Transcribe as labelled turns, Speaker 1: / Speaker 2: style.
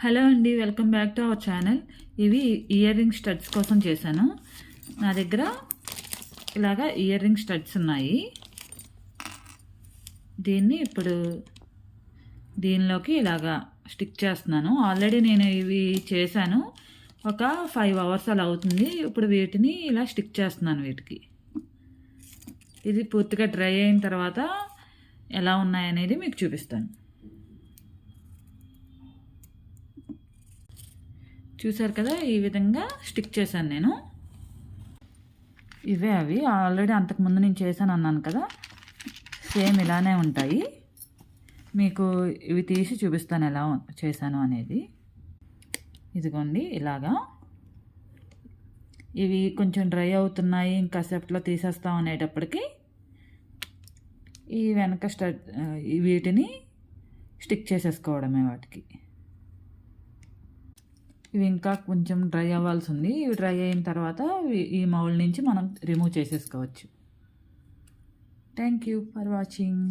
Speaker 1: Hello అండి, welcome back to our channel. ఇవి ear ring studs కోసం చేశాను. నా దగ్గర ఇలాగా ఇయర్ రింగ్ స్టడ్స్ ఉన్నాయి. దీన్ని ఇప్పుడు దీనిలోకి ఇలాగా స్టిక్ చేస్తున్నాను. ఆల్రెడీ నేను ఇవి చేశాను, ఒక 5 hours అలా అవుతుంది. ఇప్పుడు వీటిని ఇలా స్టిక్ చేస్తున్నాను. వీటికి ఇది పూర్తిగా డ్రై అయిన తర్వాత ఎలా ఉన్నాయనేది మీకు చూపిస్తాను. చూసారు కదా, ఈ విధంగా స్టిక్ చేశాను నేను. ఇవే అవి ఆల్రెడీ అంతకుముందు నేను చేశాను అన్నాను కదా, సేమ్ ఇలానే ఉంటాయి. మీకు ఇవి తీసి చూపిస్తాను ఎలా చేశాను అనేది. ఇదిగోండి ఇలాగా. ఇవి కొంచెం డ్రై అవుతున్నాయి, ఇంకాసేపట్లో తీసేస్తాం అనేటప్పటికి ఈ వెనక వీటిని స్టిక్ చేసేసుకోవడమే వాటికి. ఇవి ఇంకా కొంచెం డ్రై అవ్వాల్సి ఉంది. ఇవి డ్రై అయిన తర్వాత ఈ మౌల్డ్ నుంచి మనం రిమూవ్ చేసేసుకోవచ్చు. Thank you for watching.